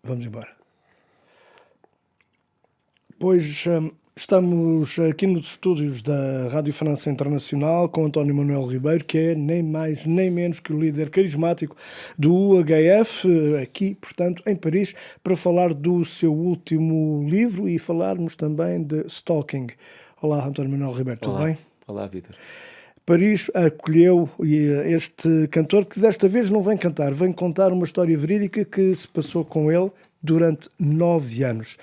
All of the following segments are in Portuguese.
Vamos embora. Pois estamos aqui nos estúdios da Rádio França Internacional com António Manuel Ribeiro, que é nem mais nem menos que o líder carismático do UHF, aqui, portanto, em Paris, para falar do seu último livro e falarmos também de stalking. Olá, António Manuel Ribeiro, tudo Olá, bem? olá, Vítor. Paris acolheu este cantor que desta vez não vem cantar, vem contar uma história verídica que se passou com ele durante 9 anos.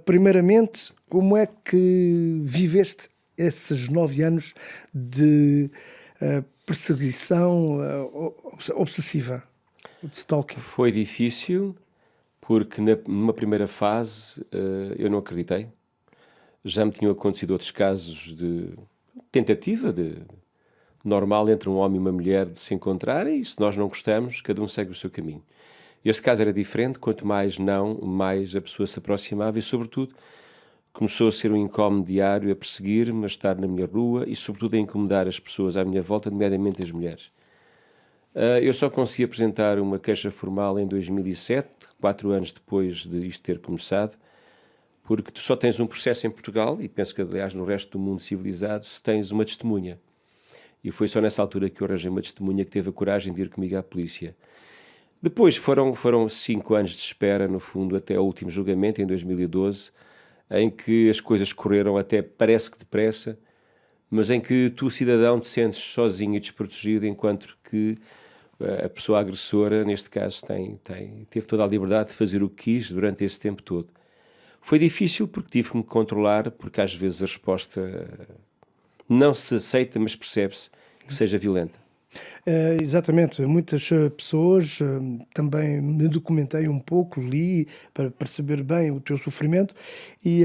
Primeiramente, como é que viveste esses 9 anos de perseguição obsessiva, de stalking? Foi difícil porque numa primeira fase eu não acreditei. Já me tinham acontecido outros casos de tentativa de normal entre um homem e uma mulher de se encontrarem e se nós não gostamos, cada um segue o seu caminho. Este caso era diferente, quanto mais não, mais a pessoa se aproximava e, sobretudo, começou a ser um incómodo diário, a perseguir-me, a estar na minha rua e, sobretudo, a incomodar as pessoas à minha volta, nomeadamente as mulheres. Eu só consegui apresentar uma queixa formal em 2007, 4 anos depois de isto ter começado, porque tu só tens um processo em Portugal, e penso que, aliás, no resto do mundo civilizado, se tens uma testemunha. E foi só nessa altura que eu arranjei uma testemunha que teve a coragem de ir comigo à polícia. Depois foram 5 anos de espera, no fundo, até o último julgamento, em 2012, em que as coisas correram até parece que depressa, mas em que tu, cidadão, te sentes sozinho e desprotegido, enquanto que a pessoa agressora, neste caso, teve toda a liberdade de fazer o que quis durante esse tempo todo. Foi difícil porque tive que me controlar, porque às vezes a resposta não se aceita, mas percebe-se que seja violenta. Exatamente, muitas pessoas, também me documentei um pouco, li para perceber bem o teu sofrimento e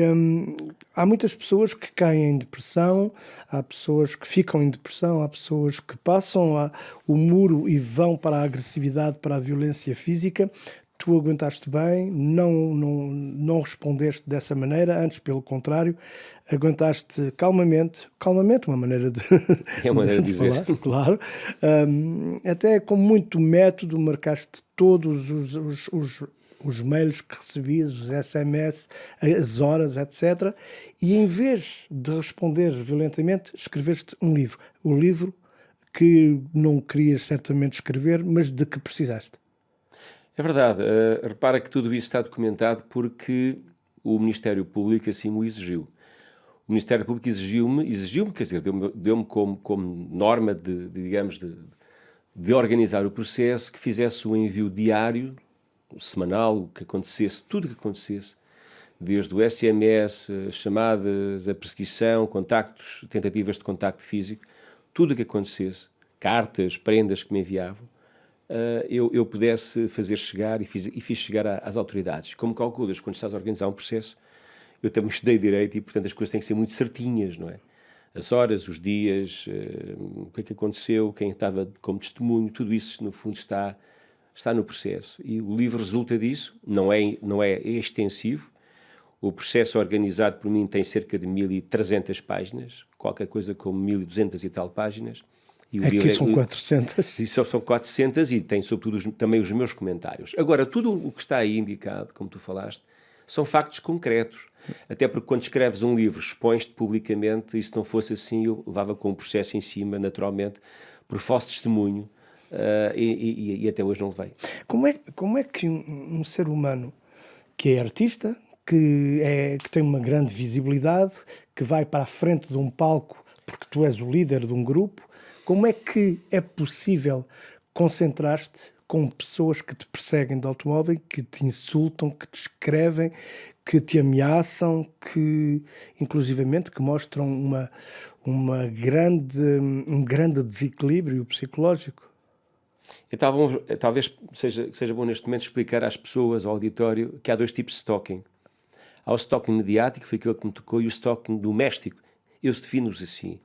há muitas pessoas que caem em depressão, há pessoas que ficam em depressão, há pessoas que passam o muro e vão para a agressividade, para a violência física. Tu aguentaste bem, não respondeste dessa maneira, antes pelo contrário, aguentaste calmamente, uma maneira de, É uma maneira de de dizer. falar, claro, até com muito método marcaste todos os mails que recebias, os SMS, as horas, etc. E em vez de responder violentamente, escreveste um livro. O livro que não querias certamente escrever, mas de que precisaste. É verdade. Repara que tudo isso está documentado porque o Ministério Público assim o exigiu. O Ministério Público exigiu-me, quer dizer, deu-me como norma de organizar o processo, que fizesse o envio diário, semanal, o que acontecesse, tudo o que acontecesse, desde o SMS, chamadas, a perseguição, contactos, tentativas de contacto físico, tudo o que acontecesse, cartas, prendas que me enviavam, eu pudesse fazer chegar e fiz chegar às autoridades. Como calculas, quando estás a organizar um processo, eu também estudei Direito e, portanto, as coisas têm que ser muito certinhas, não é? As horas, os dias, o que é que aconteceu, quem estava como testemunho, tudo isso, no fundo, está no processo. E o livro resulta disso, não é extensivo. O processo organizado por mim tem cerca de 1.300 páginas, qualquer coisa como 1.200 e tal páginas. E o Aqui livro são 400. e são 400 e tem sobretudo também os meus comentários. Agora, tudo o que está aí indicado, como tu falaste, são factos concretos. Até porque quando escreves um livro, expões-te publicamente, e se não fosse assim, eu levava com um processo em cima, naturalmente, por falso testemunho, e até hoje não levei. Como é que um ser humano que é artista, que tem uma grande visibilidade, que vai para a frente de um palco porque tu és o líder de um grupo, como é que é possível concentrar-te com pessoas que te perseguem de automóvel, que te insultam, que te escrevem, que te ameaçam, que inclusivamente que mostram um grande desequilíbrio psicológico? Então, talvez seja bom neste momento explicar às pessoas, ao auditório, que há dois tipos de stalking. Há o stalking mediático, foi aquele que me tocou, e o stalking doméstico. Eu defino-os assim.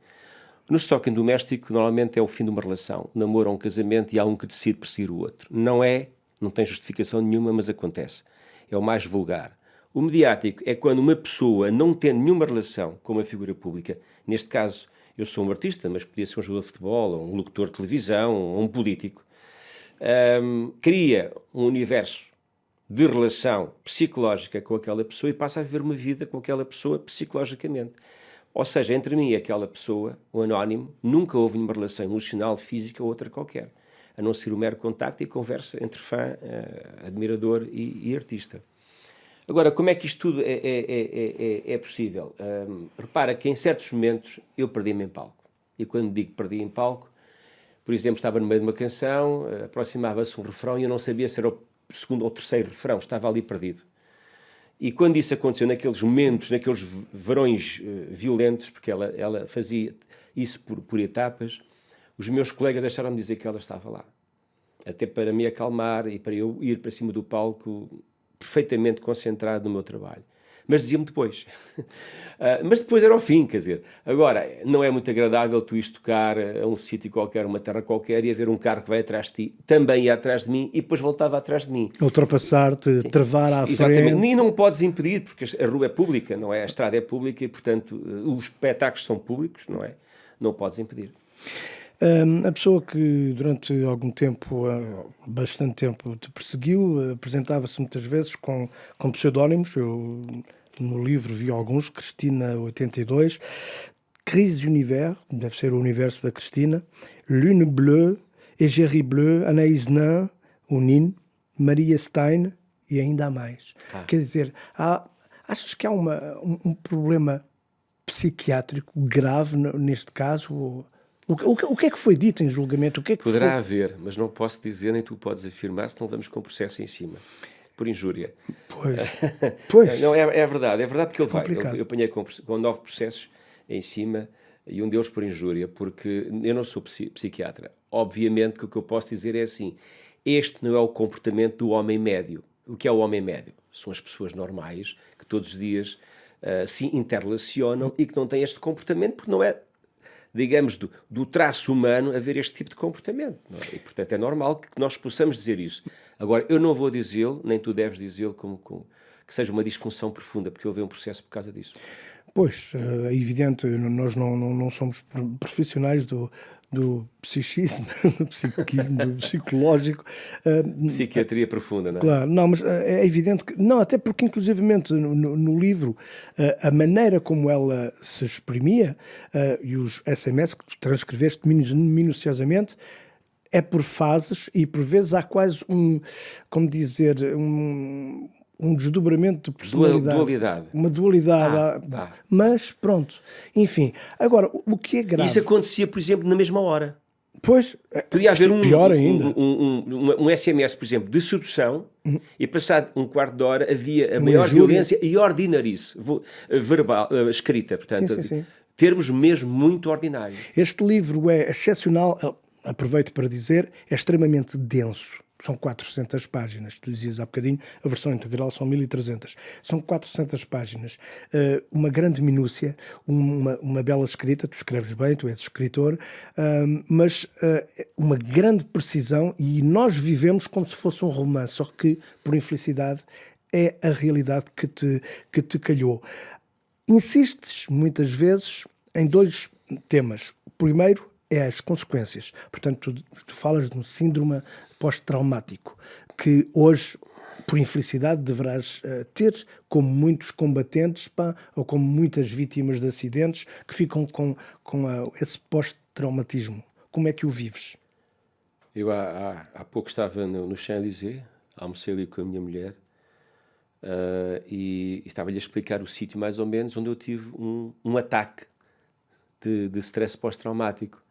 No stalking doméstico, normalmente é o fim de uma relação, um namoro ou um casamento, e há um que decide perseguir o outro. Não tem justificação nenhuma, mas acontece. É o mais vulgar. O mediático é quando uma pessoa, não tendo nenhuma relação com uma figura pública, neste caso, eu sou um artista, mas podia ser um jogador de futebol, ou um locutor de televisão, ou um político, cria um universo de relação psicológica com aquela pessoa e passo a viver uma vida com aquela pessoa psicologicamente. Ou seja, entre mim e aquela pessoa, o anónimo, nunca houve nenhuma relação emocional, física ou outra qualquer, a não ser o mero contacto e conversa entre fã, admirador e artista. Agora, como é que isto tudo é possível? Repara que em certos momentos eu perdi-me em palco. E quando digo perdi em palco, por exemplo, estava no meio de uma canção, aproximava-se um refrão e eu não sabia se era o segundo ou terceiro refrão, estava ali perdido. E quando isso aconteceu naqueles momentos, naqueles verões violentos, porque ela fazia isso por etapas, os meus colegas deixaram-me dizer que ela estava lá. Até para me acalmar e para eu ir para cima do palco perfeitamente concentrado no meu trabalho. Mas dizia-me depois. Mas depois era o fim, quer dizer. Agora, não é muito agradável tu ires tocar a um sítio qualquer, uma terra qualquer, e haver um carro que vai atrás de ti, também ia atrás de mim, e depois voltava atrás de mim. Ultrapassar-te, travar à Exatamente. frente. E não podes impedir, porque a rua é pública, não é? A estrada é pública e, portanto, os espetáculos são públicos, não é? Não podes impedir. A pessoa que durante algum tempo, bastante tempo, te perseguiu, apresentava-se muitas vezes com pseudónimos. Eu no livro vi alguns, Cristina 82, Crise Univers, deve ser o universo da Cristina, Lune Bleue, Égérie Bleue, Anaïs Nin, o Nin, Maria Stein e ainda há mais. Quer dizer, achas que há um problema psiquiátrico grave neste caso? O que é que foi dito em julgamento? O que é que Poderá haver, mas não posso dizer, nem tu podes afirmar, senão vamos com processo em cima. Por injúria. Pois. Não, é verdade porque ele vai. Eu apanhei com 9 processos em cima e um deles por injúria, porque eu não sou psiquiatra. Obviamente que o que eu posso dizer é assim, este não é o comportamento do homem médio. O que é o homem médio? São as pessoas normais que todos os dias se interrelacionam e que não têm este comportamento, porque não é, digamos, do traço humano haver este tipo de comportamento. Não é? E, portanto, é normal que nós possamos dizer isso. Agora, eu não vou dizê-lo, nem tu deves dizê-lo, que seja uma disfunção profunda, porque ele veio um processo por causa disso. Pois, é evidente, nós não somos profissionais do psiquismo, do psiquismo, do psicológico. Psiquiatria profunda, não é? Claro, não, mas é evidente que... Não, até porque, inclusivamente, no livro, a maneira como ela se exprimia, e os SMS que tu transcreveste minuciosamente, é por fases e, por vezes, há quase como dizer, um desdobramento de personalidade. Dualidade. Uma dualidade. Mas, pronto. Enfim, agora, o que é grave... Isso acontecia, por exemplo, na mesma hora. Pois, podia haver pior ainda. Um SMS, por exemplo, de sedução, e passado um quarto de hora havia a maior violência e ordinarice verbal, escrita. Portanto, sim. termos mesmo muito ordinários. Este livro é excepcional, aproveito para dizer, é extremamente denso. São 400 páginas, tu dizias há bocadinho, a versão integral são 1300. São 400 páginas, uma grande minúcia, uma bela escrita, tu escreves bem, tu és escritor, mas uma grande precisão, e nós vivemos como se fosse um romance, só que, por infelicidade, é a realidade que te calhou. Insistes, muitas vezes, em 2 temas. O primeiro é as consequências. Portanto, tu falas de um síndrome pós-traumático, que hoje, por infelicidade, deverás ter, como muitos combatentes, ou como muitas vítimas de acidentes, que ficam com esse pós-traumatismo. Como é que o vives? Eu há pouco estava no Champs-Élysées, almocei ali com a minha mulher, e estava-lhe a explicar o sítio mais ou menos onde eu tive um ataque de stress pós-traumático.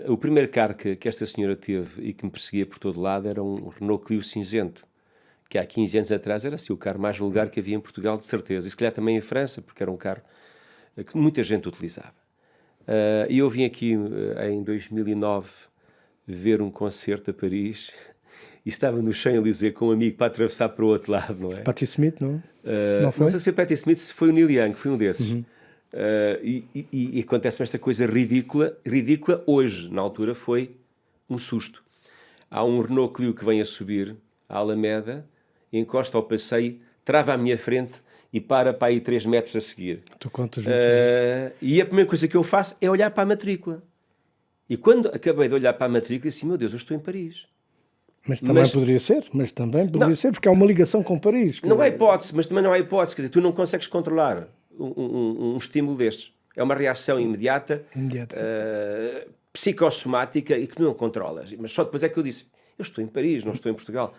O primeiro carro que esta senhora teve e que me perseguia por todo lado era um Renault Clio cinzento, que há 15 anos atrás era assim o carro mais vulgar que havia em Portugal, de certeza. E se calhar também em França, porque era um carro que muita gente utilizava. E eu vim aqui em 2009 ver um concerto a Paris e estava no Champs-Élysées com um amigo para atravessar para o outro lado, não é? Patti Smith, não? Não foi? Não sei se foi Patti Smith, se foi o Neil Young, foi um desses. E acontece-me esta coisa ridícula hoje, na altura foi um susto. Há um Renault Clio que vem a subir à Alameda, encosta ao passeio, trava à minha frente e para aí 3 metros a seguir. Tu contas e a primeira coisa que eu faço é olhar para a matrícula. E quando acabei de olhar para a matrícula, disse, meu Deus, eu estou em Paris. Mas também Mas poderia ser, não, porque há uma ligação com Paris. não há hipótese, mas também não há hipótese. Quer dizer, tu não consegues controlar um estímulo destes. É uma reação imediata, Imediata. psicossomática e que tu não controlas. Mas só depois é que eu disse, eu estou em Paris, não estou em Portugal.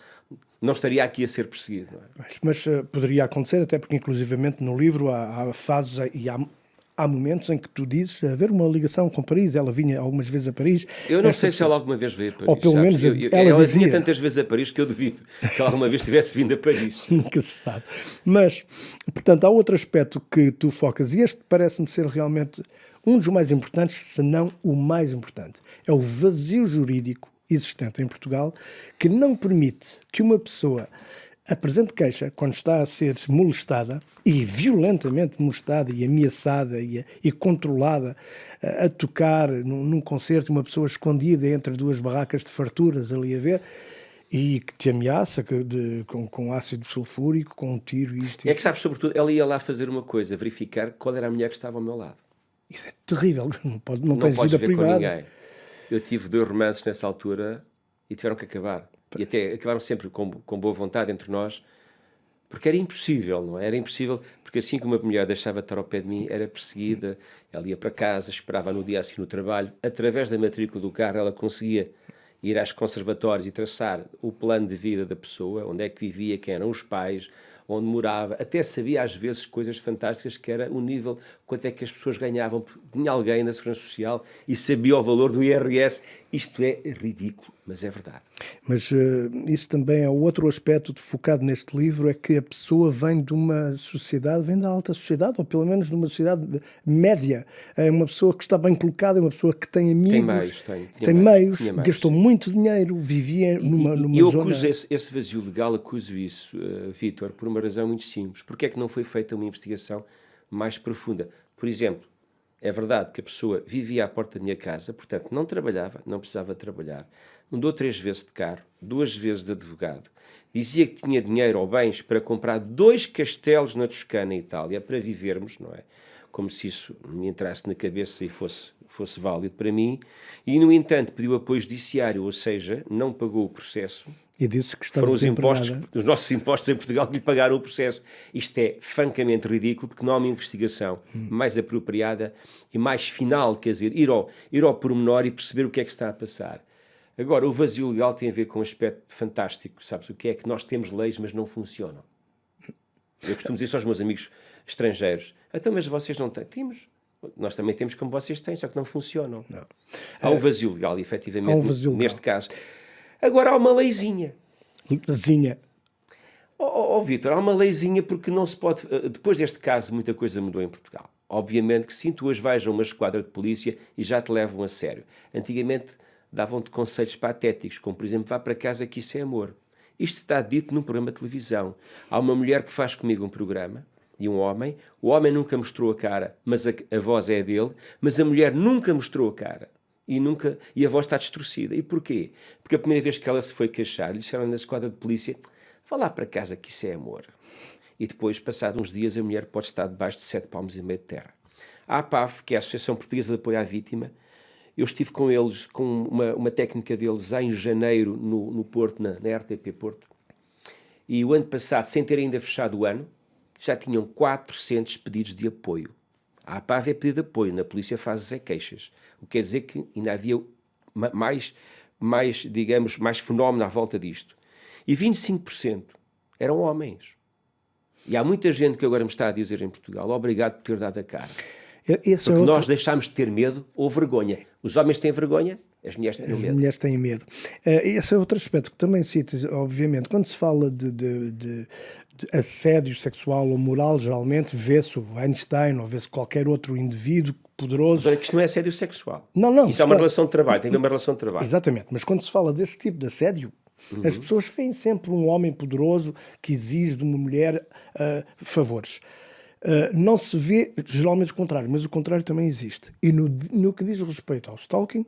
Não estaria aqui a ser perseguido. Não é? Mas poderia acontecer, até porque inclusivamente no livro há fases e há momentos em que tu dizes haver uma ligação com Paris. Ela vinha algumas vezes a Paris. Eu não sei se ela alguma vez veio a Paris, ou pelo sabes? menos ela Ela dizia. vinha tantas vezes a Paris que eu duvido que ela alguma vez tivesse vindo a Paris. Nunca se sabe. Mas, portanto, há outro aspecto que tu focas, e este parece-me ser realmente um dos mais importantes, se não o mais importante. É o vazio jurídico existente em Portugal, que não permite que uma pessoa apresente queixa quando está a ser molestada, e violentamente molestada e ameaçada e controlada, a tocar num concerto, uma pessoa escondida entre duas barracas de farturas ali a ver, e que te ameaça com ácido sulfúrico, com um tiro, isto. É que sabes, sobretudo, ela ia lá fazer uma coisa, verificar qual era a mulher que estava ao meu lado. Isso é terrível, não Não tens podes vida ver com privada. ninguém. Eu tive 2 romances nessa altura e tiveram que acabar. E até acabaram sempre com boa vontade entre nós, porque era impossível, não é? Era impossível, porque assim que uma mulher deixava de estar ao pé de mim, era perseguida, ela ia para casa, esperava no dia assim no trabalho, através da matrícula do carro ela conseguia ir às conservatórios e traçar o plano de vida da pessoa, onde é que vivia, quem eram os pais, onde morava, até sabia às vezes coisas fantásticas, que era o nível, quanto é que as pessoas ganhavam, tinha alguém na Segurança Social e sabia o valor do IRS. Isto é ridículo, mas é verdade. Mas isso também é outro aspecto focado neste livro, é que a pessoa vem de uma sociedade, vem da alta sociedade, ou pelo menos de uma sociedade média. É uma pessoa que está bem colocada, é uma pessoa que tem amigos, Tem meios, tem meios, tinha meios, gastou sim. muito dinheiro, vivia numa Eu zona... acuso esse vazio legal, acuso isso, Vítor, por uma razão muito simples. Porque é que não foi feita uma investigação mais profunda? Por exemplo, é verdade que a pessoa vivia à porta da minha casa, portanto não trabalhava, não precisava trabalhar, mudou 3 vezes de carro, 2 vezes de advogado, dizia que tinha dinheiro ou bens para comprar 2 castelos na Toscana, Itália, para vivermos, não é? Como se isso me entrasse na cabeça e fosse válido para mim, e no entanto pediu apoio judiciário, ou seja, não pagou o processo. E disse que estava Foram desempregada. os nossos impostos em Portugal que lhe pagaram o processo. Isto é francamente ridículo, porque não há uma investigação mais apropriada e mais final, quer dizer, ir ao pormenor e perceber o que é que está a passar. Agora, o vazio legal tem a ver com um aspecto fantástico, sabes o que é? Que nós temos leis, mas não funcionam. Eu costumo dizer isso aos meus amigos estrangeiros. Então, mas vocês não têm? Temos. Nós também temos como vocês têm, só que não funcionam. Não. Há um vazio legal, efetivamente, Há um vazio legal. neste caso. Agora, há uma leizinha. Zinha. Vítor, há uma leizinha porque não se pode... Depois deste caso, muita coisa mudou em Portugal. Obviamente que sim, tu hoje vais a uma esquadra de polícia e já te levam a sério. Antigamente davam-te conselhos patéticos, como por exemplo, vá para casa que isso é amor. Isto está dito num programa de televisão. Há uma mulher que faz comigo um programa, e um homem. O homem nunca mostrou a cara, mas a voz é dele, mas a mulher nunca mostrou a cara. E a voz está distorcida. E porquê? Porque a primeira vez que ela se foi queixar, lhe disseram na esquadra de polícia, vá lá para casa que isso é amor. E depois, passados uns dias, a mulher pode estar debaixo de 7,5 palmos de terra. A APAV, que é a Associação Portuguesa de Apoio à Vítima, eu estive com eles, com uma técnica deles em janeiro no Porto, na RTP Porto, e o ano passado, sem ter ainda fechado o ano, já tinham 400 pedidos de apoio. A APAV é pedido de apoio, na polícia faz queixas. O que quer dizer que ainda havia mais fenómeno à volta disto. E 25% eram homens. E há muita gente que agora me está a dizer em Portugal, obrigado por ter dado a cara. Esse Porque nós deixámos de ter medo ou vergonha. Os homens têm vergonha, as mulheres têm As medo. mulheres têm medo. Esse é outro aspecto que também citas, obviamente. Quando se fala de assédio sexual ou moral, geralmente vê-se o Einstein ou vê-se qualquer outro indivíduo poderoso. Mas olha que isto não é assédio sexual. Não, Isso é uma relação de trabalho, tem a ver uma relação de trabalho. Exatamente, mas quando se fala desse tipo de assédio, as pessoas veem sempre um homem poderoso que exige de uma mulher favores. Não se vê geralmente o contrário, mas o contrário também existe. E no que diz respeito ao stalking,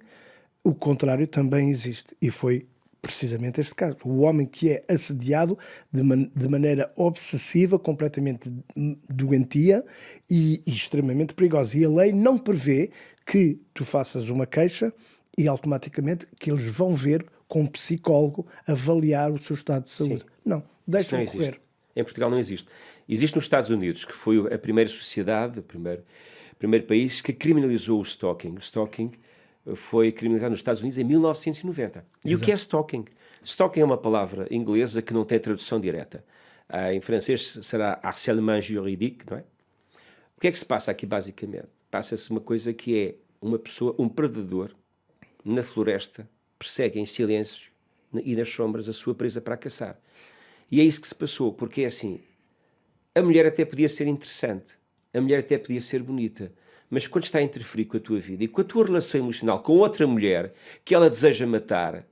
o contrário também existe. E foi precisamente este caso. O homem que é assediado de maneira obsessiva, completamente doentia e extremamente perigosa. E a lei não prevê que tu faças uma queixa e automaticamente que eles vão ver com um psicólogo avaliar o seu estado de saúde. Sim. Não, Isso deixa não correr. existe. Em Portugal não existe. Existe nos Estados Unidos, que foi a primeira sociedade, o primeiro país que criminalizou o stalking. O stalking foi criminalizado nos Estados Unidos em 1990. E o que é stalking? Stalking é uma palavra inglesa que não tem tradução direta. Em francês será harcèlement juridique, não é? O que é que se passa aqui, basicamente? Passa-se uma coisa que é uma pessoa, um predador, na floresta, persegue em silêncio e nas sombras a sua presa para a caçar. E é isso que se passou, porque é assim, a mulher até podia ser interessante, a mulher até podia ser bonita, mas quando está a interferir com a tua vida e com a tua relação emocional com outra mulher que ela deseja matar,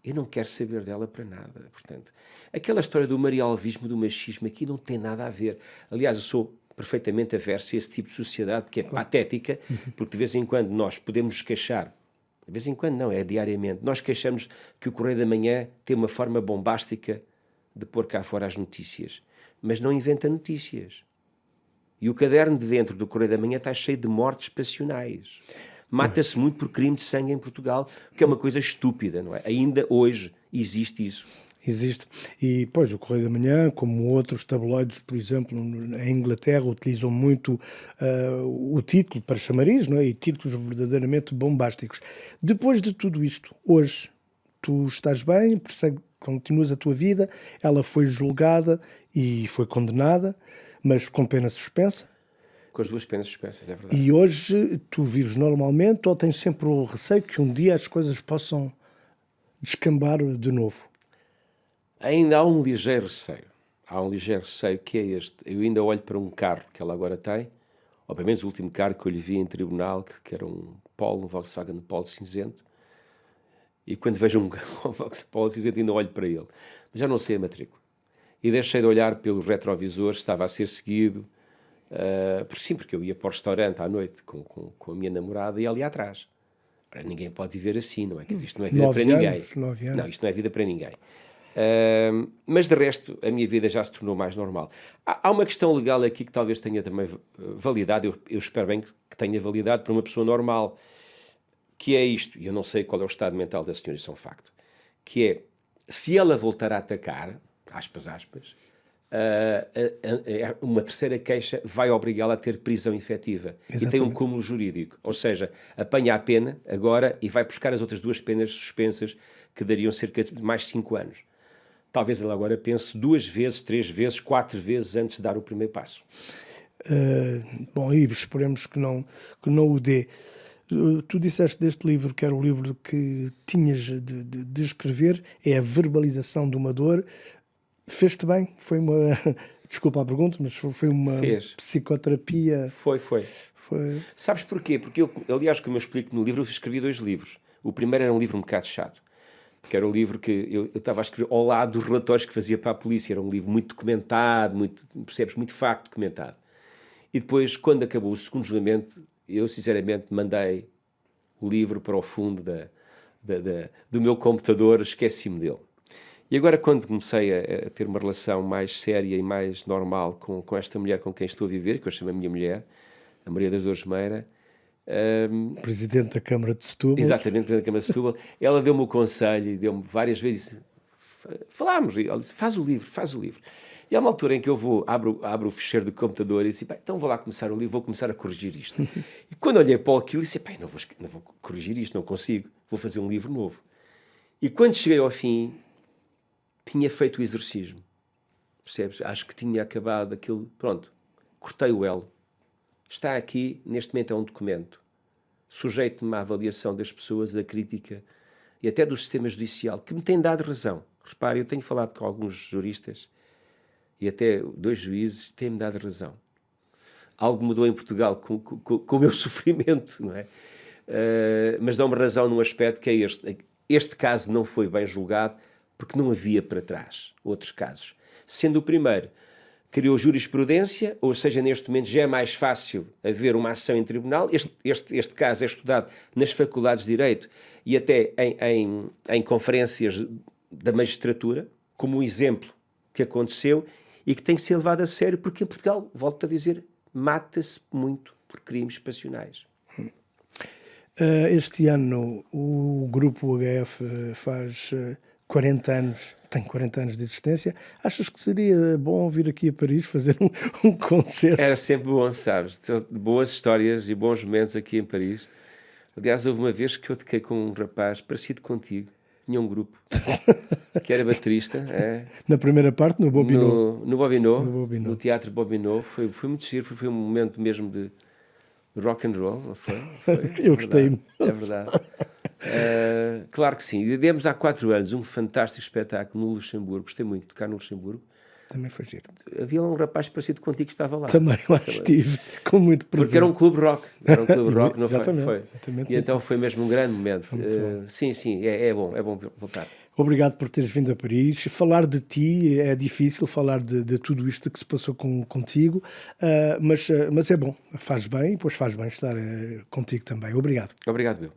eu não quero saber dela para nada. Portanto, aquela história do marialvismo, do machismo, aqui não tem nada a ver. Aliás, eu sou perfeitamente averso a esse tipo de sociedade que é patética, porque de vez em quando nós podemos nos queixar, de vez em quando não, é diariamente, nós queixamos que o Correio da Manhã tem uma forma bombástica de pôr cá fora as notícias, mas não inventa notícias. E o caderno de dentro do Correio da Manhã está cheio de mortes passionais. Mata-se muito por crime de sangue em Portugal, o que é uma coisa estúpida, não é? Ainda hoje existe isso. Existe. E, pois, o Correio da Manhã, como outros tabloides, por exemplo, em Inglaterra, utilizam muito o título para chamariz, não é? E títulos verdadeiramente bombásticos. Depois de tudo isto, hoje, tu estás bem, continuas a tua vida, ela foi julgada e foi condenada, mas com pena suspensa. Com as duas penas suspensas, é verdade. E hoje tu vives normalmente ou tens sempre o receio que um dia as coisas possam descambar de novo? Ainda há um ligeiro receio. Há um ligeiro receio que é este. Eu ainda olho para um carro que ela agora tem, ou pelo menos o último carro que eu lhe vi em tribunal, que era um Polo, um Volkswagen Polo cinzento, e quando vejo um Volkswagen Polo cinzento ainda olho para ele. Mas já não sei a matrícula. E deixei de olhar pelos retrovisores, estava a ser seguido, porque eu ia para o restaurante à noite com a minha namorada e ali atrás. Ora, ninguém pode viver assim, não é? Que isto não é vida para ninguém. 9 anos. Não, isto não é vida para ninguém. Mas de resto, a minha vida já se tornou mais normal. Há uma questão legal aqui que talvez tenha também validade, eu espero bem que tenha validade para uma pessoa normal, que é isto, e eu não sei qual é o estado mental da senhora, isso é um facto, que é, se ela voltar a atacar, aspas, uma terceira queixa vai obrigá-la a ter prisão efetiva. Exatamente. E tem um cúmulo jurídico. Ou seja, apanha a pena agora e vai buscar as outras duas penas suspensas que dariam cerca de mais 5 anos. Talvez ela agora pense 2 vezes, 3 vezes, 4 vezes antes de dar o primeiro passo. Bom, e esperemos que não o dê. Tu disseste deste livro, que era o livro que tinhas de escrever, é a verbalização de uma dor. Fez-te bem? Foi uma... Desculpa a pergunta, mas foi uma psicoterapia? Foi. Foi... Sabes porquê? Porque eu, aliás, como eu explico no livro, eu escrevi 2 livros. O primeiro era um livro um bocado chato, que era o livro que eu estava a escrever ao lado dos relatórios que fazia para a polícia. Era um livro muito documentado, muito facto documentado. E depois, quando acabou o segundo julgamento, eu sinceramente mandei o livro para o fundo do meu computador, esqueci-me dele. E agora, quando comecei a ter uma relação mais séria e mais normal com esta mulher com quem estou a viver, que eu chamo a minha mulher, a Maria das Dores Meira, Presidente da Câmara de Setúbal. exatamente, Presidente da Câmara de Setúbal, ela deu-me o conselho e deu-me várias vezes, falámos, e ela disse, faz o livro. E há uma altura em que eu abro o ficheiro do computador e disse, então vou lá começar o livro, vou começar a corrigir isto. E quando olhei para aquilo, disse, não vou corrigir isto, não consigo, vou fazer um livro novo. E quando cheguei ao fim, tinha feito o exorcismo, percebes? Acho que tinha acabado aquilo, pronto, cortei o elo. Está aqui, neste momento é um documento, sujeito-me à avaliação das pessoas, da crítica e até do sistema judicial, que me tem dado razão. Repare, eu tenho falado com alguns juristas e até 2 juízes têm-me dado razão. Algo mudou em Portugal com o meu sofrimento, não é? Mas dão-me razão num aspecto que é este. Este caso não foi bem julgado porque não havia para trás outros casos. Sendo o primeiro, criou jurisprudência, ou seja, neste momento já é mais fácil haver uma ação em tribunal. Este caso é estudado nas faculdades de Direito e até em conferências da magistratura, como um exemplo que aconteceu e que tem que ser levado a sério, porque em Portugal, volto a dizer, mata-se muito por crimes passionais. Este ano o grupo HF faz 40 anos, tem 40 anos de existência. Achas que seria bom vir aqui a Paris fazer um concerto? Era sempre bom, sabes? Boas histórias e bons momentos aqui em Paris. Aliás, houve uma vez que eu toquei com um rapaz parecido contigo, tinha um grupo, que era baterista, Na primeira parte, no Bobino. no Bobino, No Bobino. no Teatro Bobino. Foi muito giro, foi um momento mesmo de rock and roll, não foi? Eu gostei. É verdade. Claro que sim. E demos há 4 anos um fantástico espetáculo no Luxemburgo. Gostei muito de tocar no Luxemburgo. Também foi giro. Havia lá um rapaz parecido contigo que estava lá. Também lá estive, com muito prazer. Porque era um clube rock. Era um clube rock, não foi? Exatamente, Foi. exatamente. E então foi mesmo um grande momento. muito bom. Sim, é bom voltar. Obrigado por teres vindo a Paris. Falar de ti é difícil, falar de tudo isto que se passou contigo, mas é bom, faz bem, pois faz bem estar contigo também. Obrigado. Obrigado, Bill.